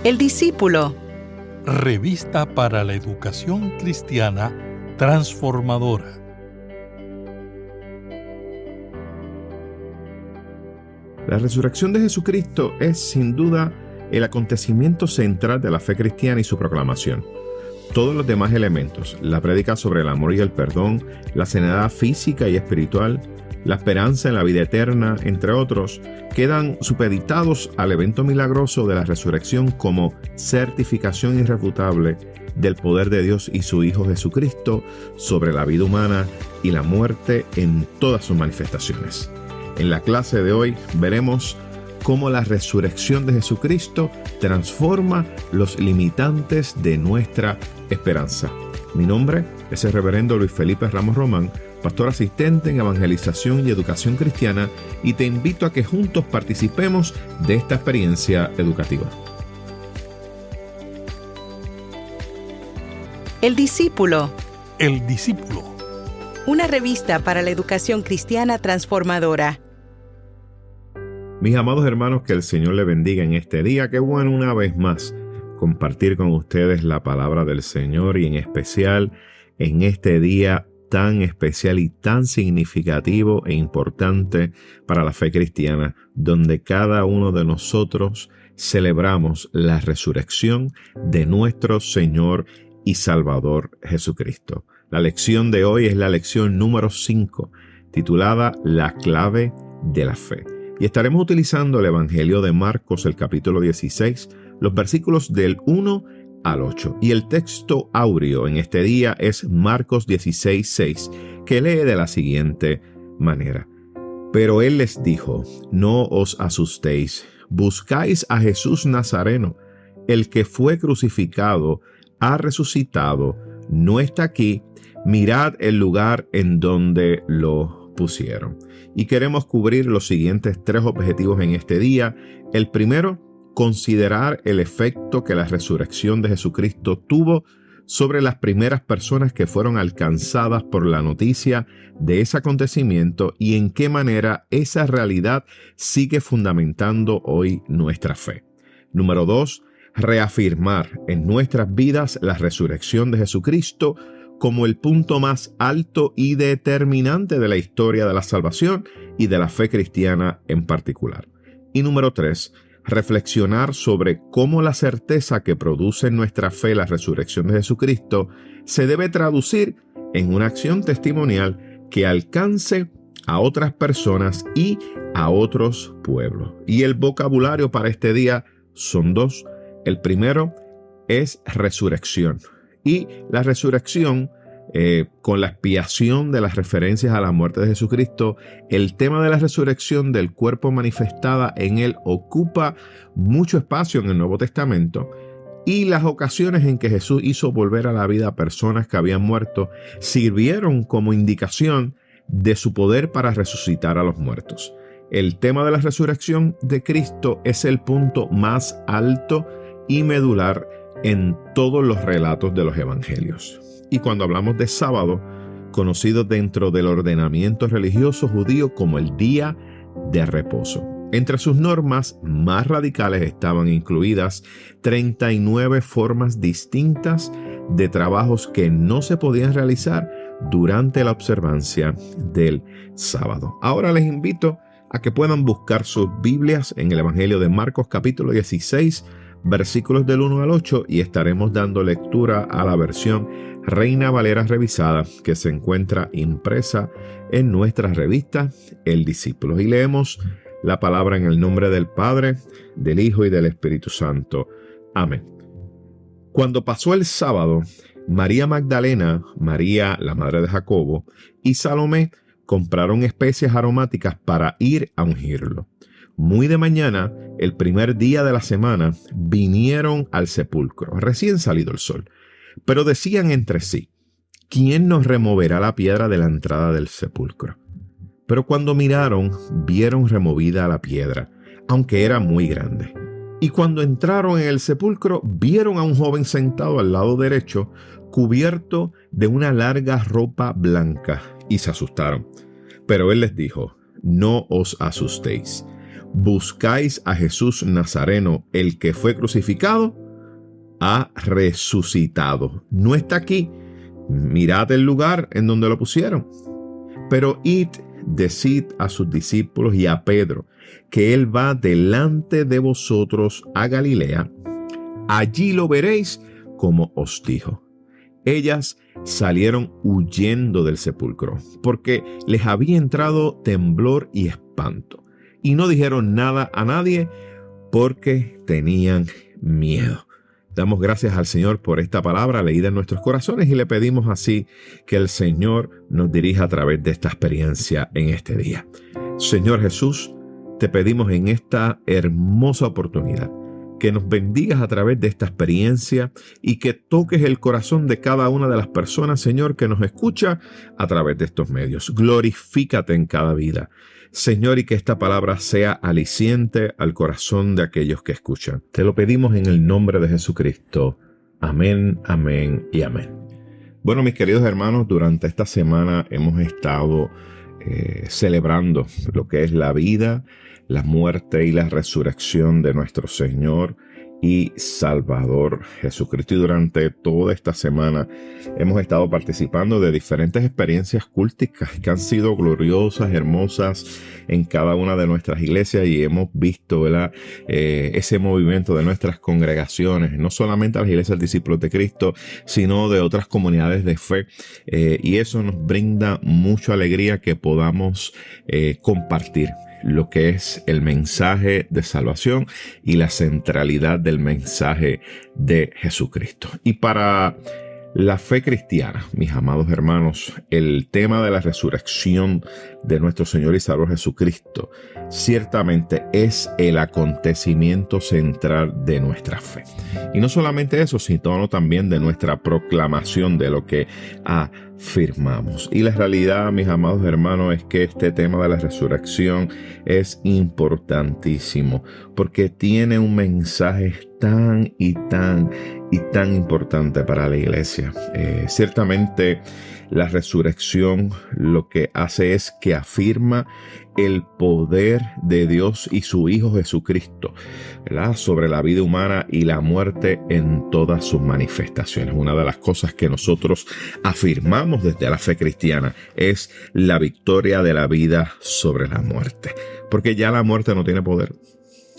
El discípulo. Revista para la educación cristiana transformadora. La resurrección de Jesucristo es, sin duda, el acontecimiento central de la fe cristiana y su proclamación. Todos los demás elementos, la prédica sobre el amor y el perdón, la sanidad física y espiritual, la esperanza en la vida eterna, entre otros, quedan supeditados al evento milagroso de la resurrección como certificación irrefutable del poder de Dios y su Hijo Jesucristo sobre la vida humana y la muerte en todas sus manifestaciones. En la clase de hoy veremos cómo la resurrección de Jesucristo transforma los limitantes de nuestra esperanza. Mi nombre es el reverendo Luis Felipe Ramos Román, pastor asistente en evangelización y educación cristiana, y te invito a que juntos participemos de esta experiencia educativa. El discípulo. El discípulo. Una revista para la educación cristiana transformadora. Mis amados hermanos, que el Señor le bendiga en este día. Qué bueno una vez más compartir con ustedes la palabra del Señor, y en especial en este día tan especial y tan significativo e importante para la fe cristiana, donde cada uno de nosotros celebramos la resurrección de nuestro Señor y Salvador Jesucristo. La lección de hoy es la lección número 5, titulada La clave de la fe. Y estaremos utilizando el Evangelio de Marcos, el capítulo 16, los versículos del 1 al 8. Y el texto áureo en este día es Marcos 16, 6, que lee de la siguiente manera. Pero él les dijo: no os asustéis, buscáis a Jesús Nazareno, el que fue crucificado, ha resucitado, no está aquí, mirad el lugar en donde lo pusieron. Y queremos cubrir los siguientes 3 objetivos en este día. El primero, considerar el efecto que la resurrección de Jesucristo tuvo sobre las primeras personas que fueron alcanzadas por la noticia de ese acontecimiento y en qué manera esa realidad sigue fundamentando hoy nuestra fe. Número 2, reafirmar en nuestras vidas la resurrección de Jesucristo como el punto más alto y determinante de la historia de la salvación y de la fe cristiana en particular. Y número 3, reflexionar sobre cómo la certeza que produce en nuestra fe la resurrección de Jesucristo se debe traducir en una acción testimonial que alcance a otras personas y a otros pueblos. Y el vocabulario para este día son 2. El primero es resurrección. Y la resurrección, con la expiación de las referencias a la muerte de Jesucristo, el tema de la resurrección del cuerpo manifestada en él ocupa mucho espacio en el Nuevo Testamento, y las ocasiones en que Jesús hizo volver a la vida a personas que habían muerto sirvieron como indicación de su poder para resucitar a los muertos. El tema de la resurrección de Cristo es el punto más alto y medular en todos los relatos de los evangelios. Y cuando hablamos de sábado, conocido dentro del ordenamiento religioso judío como el día de reposo, entre sus normas más radicales estaban incluidas 39 formas distintas de trabajos que no se podían realizar durante la observancia del sábado. Ahora les invito a que puedan buscar sus Biblias en el Evangelio de Marcos capítulo 16, versículos del 1 al 8, y estaremos dando lectura a la versión Reina Valera revisada que se encuentra impresa en nuestra revista El Discípulo. Y leemos la palabra en el nombre del Padre, del Hijo y del Espíritu Santo. Amén. Cuando pasó el sábado, María Magdalena, María la madre de Jacobo y Salomé compraron especias aromáticas para ir a ungirlo. Muy de mañana, el primer día de la semana, vinieron al sepulcro, recién salido el sol. Pero decían entre sí: ¿quién nos removerá la piedra de la entrada del sepulcro? Pero cuando miraron, vieron removida la piedra, aunque era muy grande. Y cuando entraron en el sepulcro, vieron a un joven sentado al lado derecho, cubierto de una larga ropa blanca, y se asustaron. Pero él les dijo: no os asustéis. buscáis a Jesús Nazareno, el que fue crucificado, ha resucitado. No está aquí. Mirad el lugar en donde lo pusieron. Pero id, decid a sus discípulos y a Pedro, que él va delante de vosotros a Galilea. Allí lo veréis como os dijo. Ellas salieron huyendo del sepulcro, porque les había entrado temblor y espanto, y no dijeron nada a nadie porque tenían miedo. Damos gracias al Señor por esta palabra leída en nuestros corazones y le pedimos así que el Señor nos dirija a través de esta experiencia en este día. Señor Jesús, te pedimos en esta hermosa oportunidad que nos bendigas a través de esta experiencia y que toques el corazón de cada una de las personas, Señor, que nos escucha a través de estos medios. Glorifícate en cada vida, Señor, y que esta palabra sea aliciente al corazón de aquellos que escuchan. Te lo pedimos en el nombre de Jesucristo. Amén, amén y amén. Bueno, mis queridos hermanos, durante esta semana hemos estado celebrando lo que es la vida, la muerte y la resurrección de nuestro Señor y Salvador Jesucristo. Y durante toda esta semana hemos estado participando de diferentes experiencias culticas que han sido gloriosas, hermosas en cada una de nuestras iglesias, y hemos visto, ¿verdad?, ese movimiento de nuestras congregaciones, no solamente las iglesias discípulos de Cristo, sino de otras comunidades de fe, y eso nos brinda mucha alegría que podamos compartir lo que es el mensaje de salvación y la centralidad del mensaje de Jesucristo. Y para la fe cristiana, mis amados hermanos, el tema de la resurrección de nuestro Señor y Salvador Jesucristo ciertamente es el acontecimiento central de nuestra fe. Y no solamente eso, sino también de nuestra proclamación de lo que afirmamos. Y la realidad, mis amados hermanos, es que este tema de la resurrección es importantísimo porque tiene un mensaje tan importante para la iglesia. Ciertamente la resurrección lo que hace es que afirma el poder de Dios y su Hijo Jesucristo, ¿verdad?, sobre la vida humana y la muerte en todas sus manifestaciones. Una de las cosas que nosotros afirmamos desde la fe cristiana es la victoria de la vida sobre la muerte, porque ya la muerte no tiene poder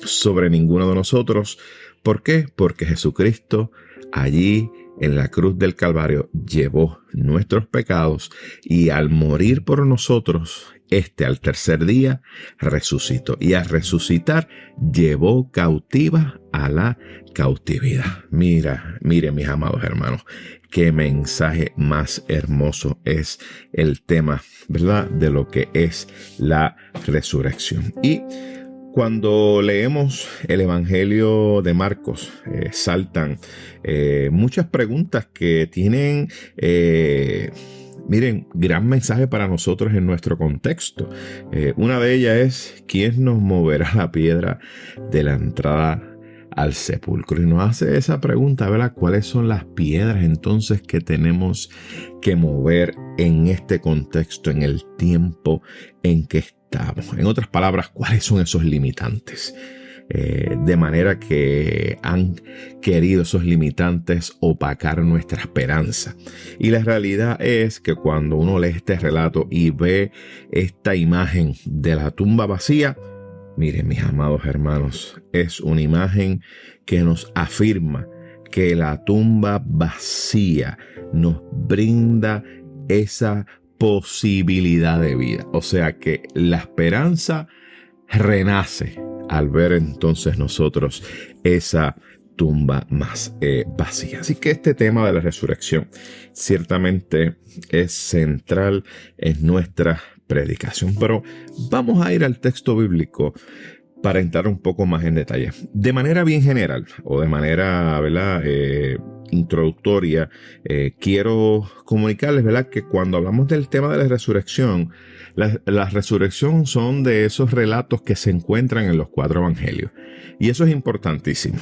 sobre ninguno de nosotros. ¿Por qué? Porque Jesucristo allí en la cruz del Calvario llevó nuestros pecados y al morir por nosotros, al tercer día resucitó, y al resucitar llevó cautiva a la cautividad. Miren mis amados hermanos, qué mensaje más hermoso es el tema, ¿verdad?, de lo que es la resurrección. Y cuando leemos el Evangelio de Marcos, saltan muchas preguntas que tienen, gran mensaje para nosotros en nuestro contexto. Una de ellas es: ¿quién nos moverá la piedra de la entrada al sepulcro? Y nos hace esa pregunta, ¿verdad? ¿Cuáles son las piedras entonces que tenemos que mover en este contexto, en el tiempo en que estamos? En otras palabras, ¿cuáles son esos limitantes? De manera que han querido esos limitantes opacar nuestra esperanza. Y la realidad es que cuando uno lee este relato y ve esta imagen de la tumba vacía, miren, mis amados hermanos, es una imagen que nos afirma que la tumba vacía nos brinda esa posibilidad de vida. O sea que la esperanza renace al ver entonces nosotros esa tumba más vacía. Así que este tema de la resurrección ciertamente es central en nuestra predicación. Pero vamos a ir al texto bíblico para entrar un poco más en detalle. De manera bien general, o de manera, ¿verdad?, introductoria, quiero comunicarles, ¿verdad?, que cuando hablamos del tema de la resurrección, la resurrección son de esos relatos que se encuentran en los 4 evangelios. Y eso es importantísimo,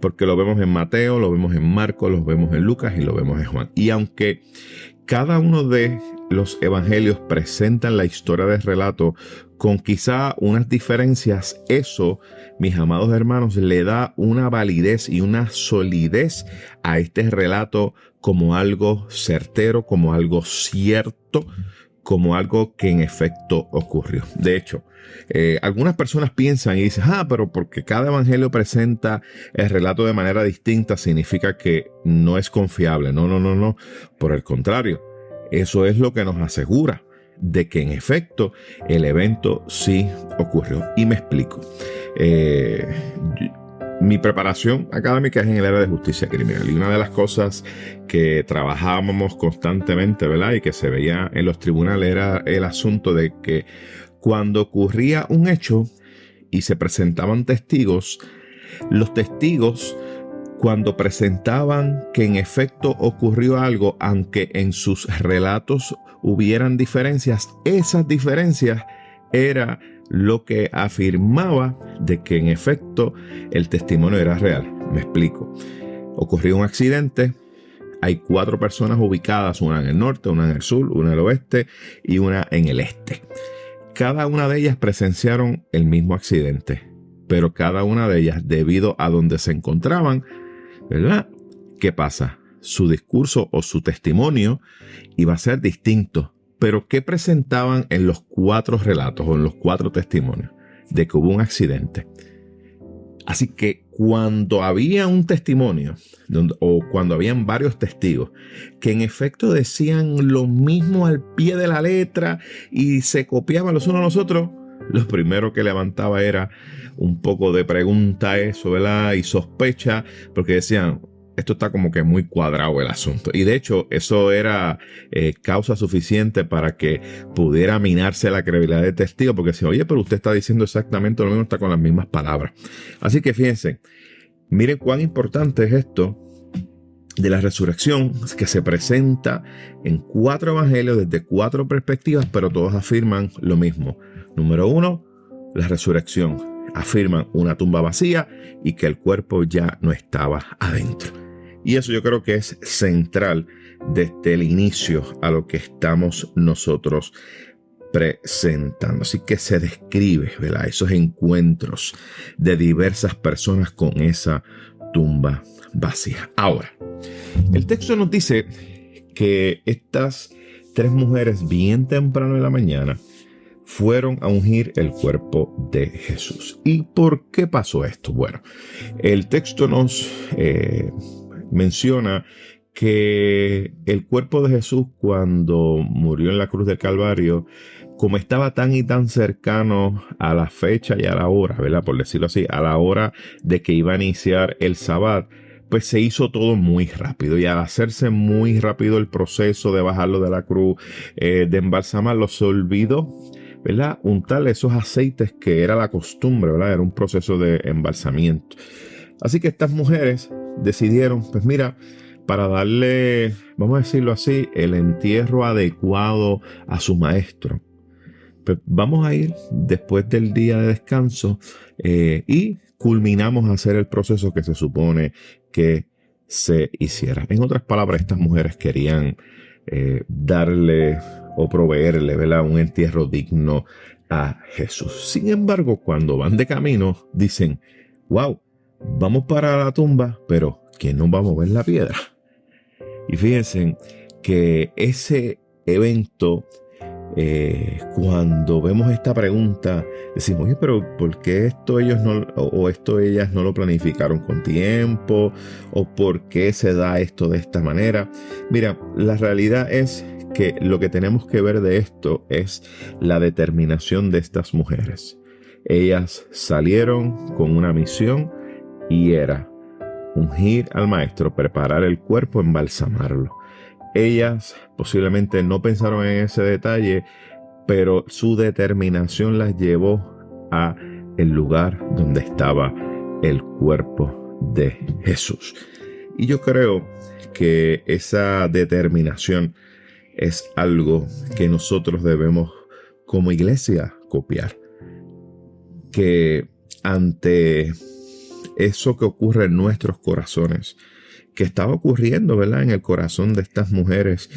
porque lo vemos en Mateo, lo vemos en Marcos, lo vemos en Lucas y lo vemos en Juan. Y aunque cada uno de los evangelios presentan la historia del relato con quizá unas diferencias, eso, mis amados hermanos, le da una validez y una solidez a este relato como algo certero, como algo cierto, como algo que en efecto ocurrió. De hecho, algunas personas piensan y dicen, pero porque cada evangelio presenta el relato de manera distinta, significa que no es confiable. No. Por el contrario, eso es lo que nos asegura de que en efecto el evento sí ocurrió. Y me explico. Mi preparación académica es en el área de justicia criminal, y una de las cosas que trabajábamos constantemente, ¿verdad?, y que se veía en los tribunales era el asunto de que cuando ocurría un hecho y se presentaban testigos, los testigos, cuando presentaban que en efecto ocurrió algo, aunque en sus relatos hubieran diferencias, esas diferencias era lo que afirmaba de que en efecto el testimonio era real. Me explico. Ocurrió un accidente, hay 4 personas ubicadas, una en el norte, una en el sur, una en el oeste y una en el este. Cada una de ellas presenciaron el mismo accidente, pero cada una de ellas, debido a donde se encontraban, ¿verdad?, ¿qué pasa? Su discurso o su testimonio iba a ser distinto. Pero ¿qué presentaban en los 4 relatos o en los 4 testimonios? De que hubo un accidente. Así que cuando había un testimonio o cuando habían varios testigos que en efecto decían lo mismo al pie de la letra y se copiaban los unos a los otros, lo primero que levantaba era un poco de pregunta eso, ¿verdad?, y sospecha, porque decían, esto está como que muy cuadrado el asunto. Y de hecho, eso era causa suficiente para que pudiera minarse la credibilidad del testigo, porque decía, oye, pero usted está diciendo exactamente lo mismo, está con las mismas palabras. Así que fíjense, miren cuán importante es esto de la resurrección, que se presenta en 4 evangelios desde 4 perspectivas, pero todos afirman lo mismo. Número 1, la resurrección. Afirman una tumba vacía y que el cuerpo ya no estaba adentro. Y eso yo creo que es central desde el inicio a lo que estamos nosotros presentando. Así que se describe, ¿verdad?, esos encuentros de diversas personas con esa tumba vacía. Ahora, el texto nos dice que estas 3 mujeres bien temprano en la mañana fueron a ungir el cuerpo de Jesús. ¿Y por qué pasó esto? Bueno, el texto nos menciona que el cuerpo de Jesús, cuando murió en la cruz del Calvario, como estaba tan y tan cercano a la fecha y a la hora, ¿verdad?, por decirlo así, a la hora de que iba a iniciar el Sabbat, pues se hizo todo muy rápido. Y al hacerse muy rápido el proceso de bajarlo de la cruz, de embalsamarlo, se olvidó, ¿verdad?, untarle esos aceites que era la costumbre, ¿verdad? Era un proceso de embalsamiento. Así que estas mujeres decidieron, pues mira, para darle, vamos a decirlo así, el entierro adecuado a su maestro, pues vamos a ir después del día de descanso y culminamos a hacer el proceso que se supone que se hiciera. En otras palabras, estas mujeres querían darle o proveerle, ¿verdad?, un entierro digno a Jesús. Sin embargo, cuando van de camino, dicen, wow, vamos para la tumba, pero ¿quién nos va a mover la piedra? Y fíjense que ese evento, cuando vemos esta pregunta, decimos, oye, pero ¿por qué esto ellos no, o esto ellas no lo planificaron con tiempo? ¿O por qué se da esto de esta manera? Mira, la realidad es que lo que tenemos que ver de esto es la determinación de estas mujeres. Ellas salieron con una misión y era ungir al maestro, preparar el cuerpo, embalsamarlo. Ellas posiblemente no pensaron en ese detalle, pero su determinación las llevó a el lugar donde estaba el cuerpo de Jesús. Y yo creo que esa determinación es algo que nosotros debemos como iglesia copiar. Que ante eso que ocurre en nuestros corazones, que estaba ocurriendo, ¿verdad?, en el corazón de estas mujeres.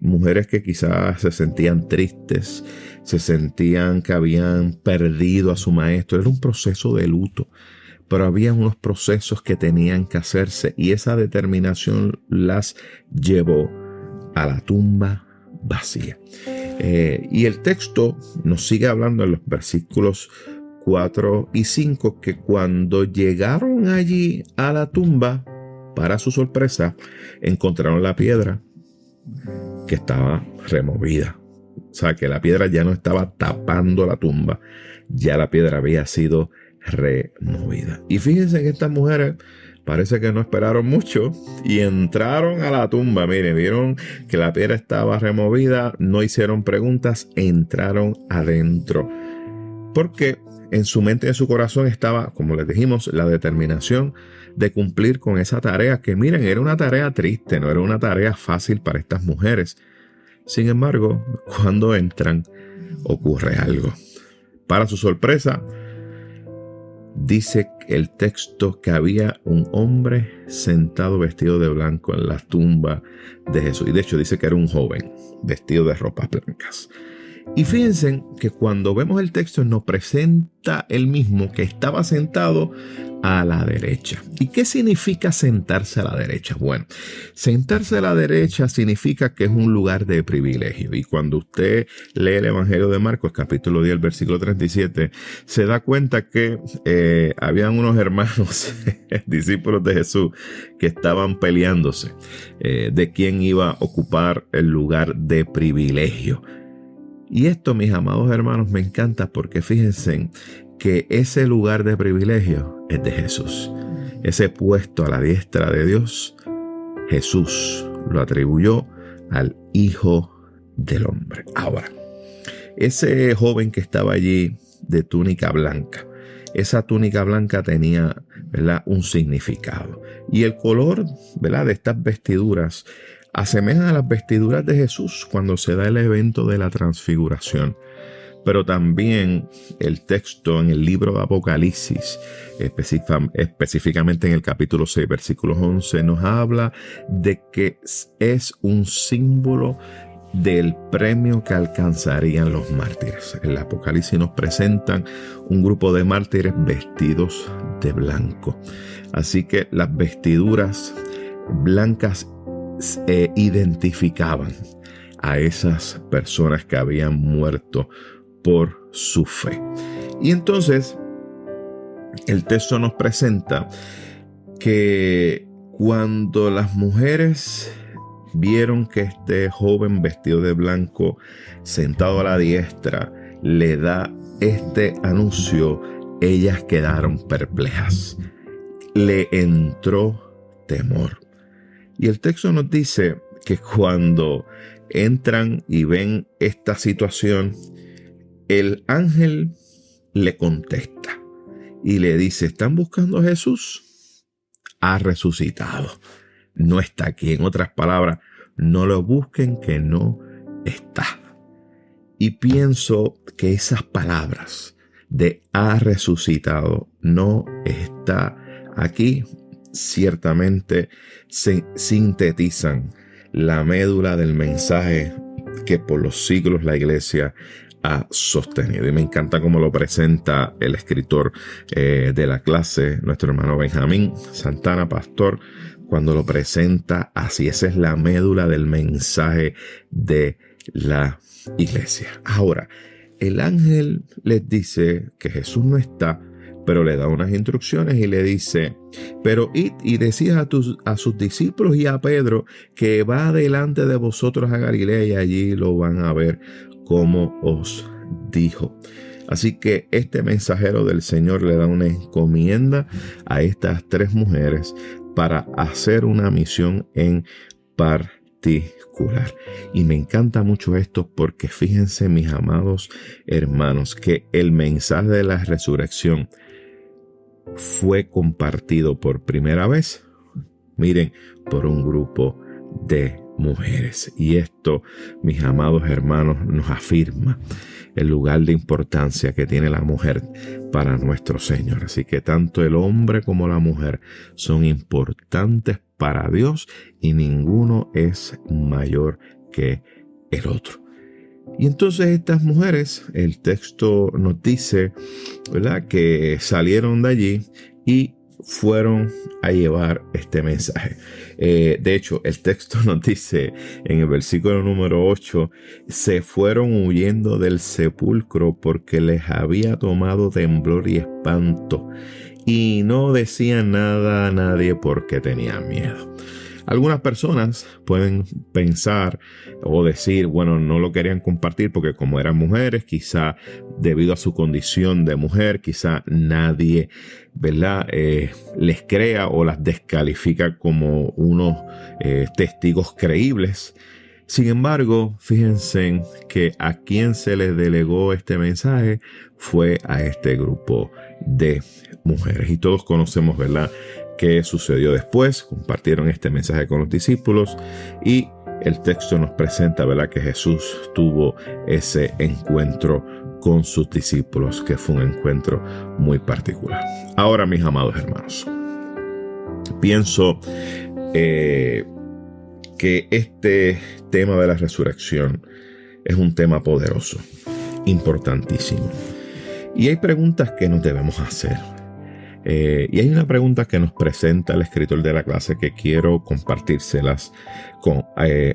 Mujeres que quizás se sentían tristes, se sentían que habían perdido a su maestro. Era un proceso de luto, pero había unos procesos que tenían que hacerse y esa determinación las llevó a la tumba vacía. Y el texto nos sigue hablando en los versículos 4 y 5 que cuando llegaron allí a la tumba, para su sorpresa, encontraron la piedra que estaba removida. O sea, que la piedra ya no estaba tapando la tumba, ya la piedra había sido removida. Y fíjense que estas mujeres parece que no esperaron mucho y entraron a la tumba. Miren, vieron que la piedra estaba removida, no hicieron preguntas, entraron adentro. Porque en su mente y en su corazón estaba, como les dijimos, la determinación de cumplir con esa tarea que, miren, era una tarea triste, no era una tarea fácil para estas mujeres. Sin embargo, cuando entran, ocurre algo. Para su sorpresa, dice el texto que había un hombre sentado vestido de blanco en la tumba de Jesús. Y de hecho dice que era un joven vestido de ropas blancas. Y fíjense que cuando vemos el texto nos presenta el mismo que estaba sentado a la derecha. ¿Y qué significa sentarse a la derecha? Bueno, sentarse a la derecha significa que es un lugar de privilegio. Y cuando usted lee el Evangelio de Marcos, capítulo 10, versículo 37, se da cuenta que habían unos hermanos, discípulos de Jesús, que estaban peleándose de quién iba a ocupar el lugar de privilegio. Y esto, mis amados hermanos, me encanta porque fíjense que ese lugar de privilegio es de Jesús. Ese puesto a la diestra de Dios, Jesús lo atribuyó al Hijo del Hombre. Ahora, ese joven que estaba allí de túnica blanca, esa túnica blanca tenía, ¿verdad?, un significado. Y el color, ¿verdad?, de estas vestiduras asemejan a las vestiduras de Jesús cuando se da el evento de la transfiguración. Pero también el texto en el libro de Apocalipsis, específicamente en el capítulo 6, versículos 11, nos habla de que es un símbolo del premio que alcanzarían los mártires. En el Apocalipsis nos presentan un grupo de mártires vestidos de blanco. Así que las vestiduras blancas identificaban a esas personas que habían muerto por su fe. Y entonces el texto nos presenta que cuando las mujeres vieron que este joven vestido de blanco sentado a la diestra le da este anuncio, ellas quedaron perplejas. Le entró temor. Y el texto nos dice que cuando entran y ven esta situación, el ángel le contesta y le dice: ¿están buscando a Jesús? Ha resucitado. No está aquí. En otras palabras, no lo busquen, que no está. Y pienso que esas palabras de ha resucitado, no está aquí, ciertamente se sintetizan la médula del mensaje que por los siglos la iglesia ha sostenido. Y me encanta cómo lo presenta el escritor de la clase, nuestro hermano Benjamín Santana, pastor, cuando lo presenta así. Esa es la médula del mensaje de la iglesia. Ahora, el ángel les dice que Jesús no está, pero le da unas instrucciones y le dice: pero id y decid a sus discípulos y a Pedro que va delante de vosotros a Galilea y allí lo van a ver como os dijo. Así que este mensajero del Señor le da una encomienda a estas tres mujeres para hacer una misión en particular. Y me encanta mucho esto porque fíjense, mis amados hermanos, que el mensaje de la resurrección fue compartido por primera vez, miren, por un grupo de mujeres. Y esto, mis amados hermanos, nos afirma el lugar de importancia que tiene la mujer para nuestro Señor. Así que tanto el hombre como la mujer son importantes para Dios y ninguno es mayor que el otro. Y entonces estas mujeres, el texto nos dice, ¿verdad?, que salieron de allí y fueron a llevar este mensaje. De hecho, el texto nos dice en el versículo número 8, se fueron huyendo del sepulcro porque les había tomado temblor y espanto, y no decían nada a nadie porque tenían miedo. Algunas personas pueden pensar o decir, bueno, no lo querían compartir porque como eran mujeres, quizá debido a su condición de mujer, quizá nadie, ¿verdad?, les crea o las descalifica como unos testigos creíbles. Sin embargo, fíjense que a quien se les delegó este mensaje fue a este grupo de mujeres. Y todos conocemos, ¿verdad?, qué sucedió después. Compartieron este mensaje con los discípulos y el texto nos presenta, ¿verdad?, que Jesús tuvo ese encuentro con sus discípulos, que fue un encuentro muy particular. Ahora, mis amados hermanos, pienso que este tema de la resurrección es un tema poderoso, importantísimo. Y hay preguntas que nos debemos hacer. Y hay una pregunta que nos presenta el escritor de la clase que quiero compartírselas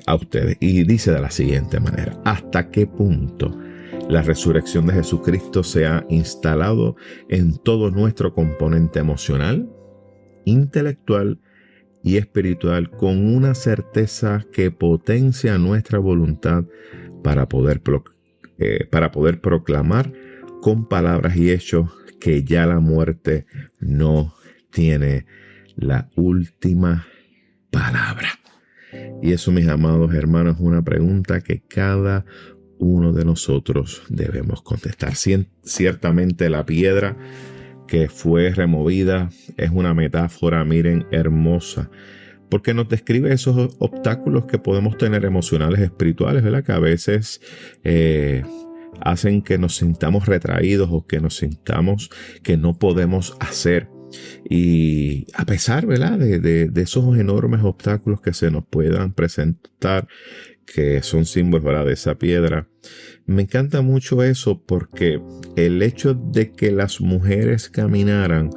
a ustedes. Y dice de la siguiente manera: ¿hasta qué punto la resurrección de Jesucristo se ha instalado en todo nuestro componente emocional, intelectual y espiritual con una certeza que potencia nuestra voluntad para poder proclamar con palabras y hechos que ya la muerte no tiene la última palabra? Y eso, mis amados hermanos, es una pregunta que cada uno de nosotros debemos contestar. Ciertamente la piedra que fue removida es una metáfora, miren, hermosa, porque nos describe esos obstáculos que podemos tener emocionales, espirituales, ¿verdad?, que a veces hacen que nos sintamos retraídos o que nos sintamos que no podemos hacer. Y a pesar, ¿verdad?, de esos enormes obstáculos que se nos puedan presentar, que son símbolos, ¿verdad?, de esa piedra, me encanta mucho eso, porque el hecho de que las mujeres caminaran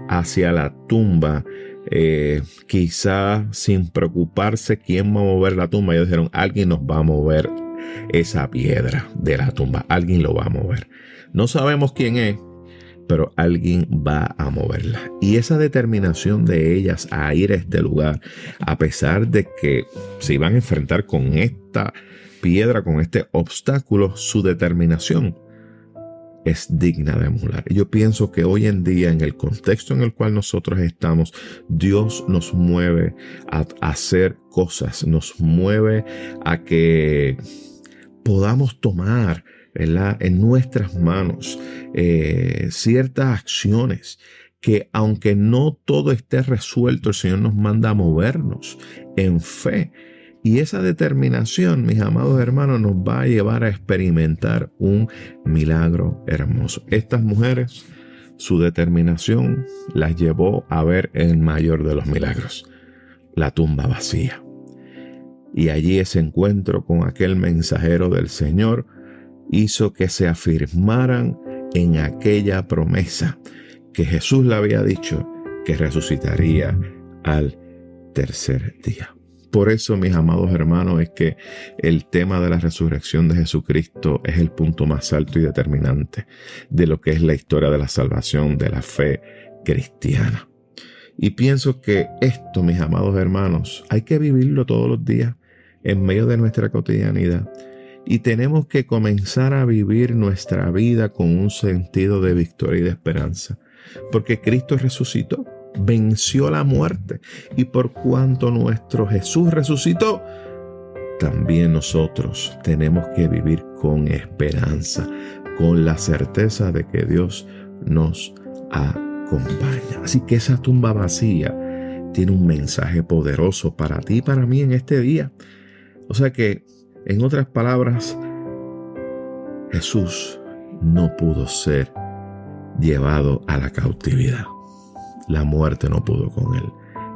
hacia la tumba, quizá sin preocuparse quién va a mover la tumba, ellos dijeron, alguien nos va a mover esa piedra de la tumba, alguien lo va a mover. No sabemos quién es, pero alguien va a moverla. Y esa determinación de ellas a ir a este lugar, a pesar de que se iban a enfrentar con esta piedra, con este obstáculo, su determinación es digna de emular. Yo pienso que hoy en día, en el contexto en el cual nosotros estamos, Dios nos mueve a hacer cosas, nos mueve a que podamos tomar, ¿verdad?, en nuestras manos ciertas acciones que, aunque no todo esté resuelto, el Señor nos manda a movernos en fe. Y esa determinación, mis amados hermanos, nos va a llevar a experimentar un milagro hermoso. Estas mujeres, su determinación las llevó a ver el mayor de los milagros, la tumba vacía. Y allí ese encuentro con aquel mensajero del Señor hizo que se afirmaran en aquella promesa que Jesús le había dicho, que resucitaría al tercer día. Por eso, mis amados hermanos, es que el tema de la resurrección de Jesucristo es el punto más alto y determinante de lo que es la historia de la salvación, de la fe cristiana. Y pienso que esto, mis amados hermanos, hay que vivirlo todos los días en medio de nuestra cotidianidad. Y tenemos que comenzar a vivir nuestra vida con un sentido de victoria y de esperanza. Porque Cristo resucitó, venció la muerte. Y por cuanto nuestro Jesús resucitó, también nosotros tenemos que vivir con esperanza, con la certeza de que Dios nos acompaña. Así que esa tumba vacía tiene un mensaje poderoso para ti y para mí en este día. O sea que, en otras palabras, Jesús no pudo ser llevado a la cautividad. La muerte no pudo con él.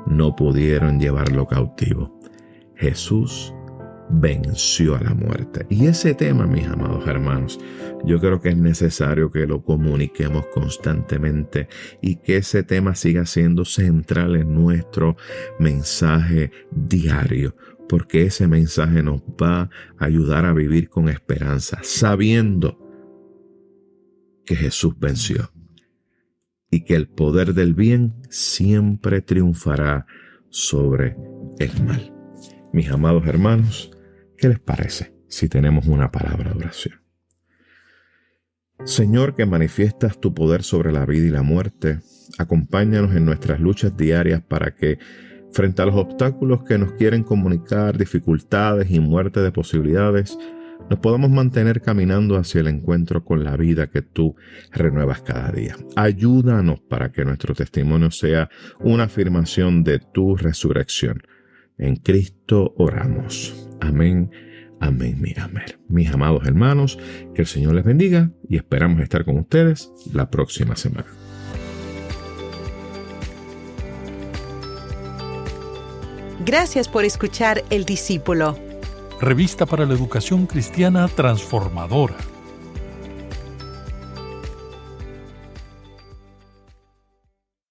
No pudieron llevarlo cautivo. Jesús venció a la muerte. Y ese tema, mis amados hermanos, yo creo que es necesario que lo comuniquemos constantemente y que ese tema siga siendo central en nuestro mensaje diario, porque ese mensaje nos va a ayudar a vivir con esperanza, sabiendo que Jesús venció y que el poder del bien siempre triunfará sobre el mal. Mis amados hermanos, ¿qué les parece si tenemos una palabra de oración? Señor, que manifiestas tu poder sobre la vida y la muerte, acompáñanos en nuestras luchas diarias para que, frente a los obstáculos que nos quieren comunicar, dificultades y muerte de posibilidades, nos podamos mantener caminando hacia el encuentro con la vida que tú renuevas cada día. Ayúdanos para que nuestro testimonio sea una afirmación de tu resurrección. En Cristo oramos. Amén, amén, amén. Mis amados hermanos, que el Señor les bendiga y esperamos estar con ustedes la próxima semana. Gracias por escuchar El Discípulo. Revista para la Educación Cristiana Transformadora.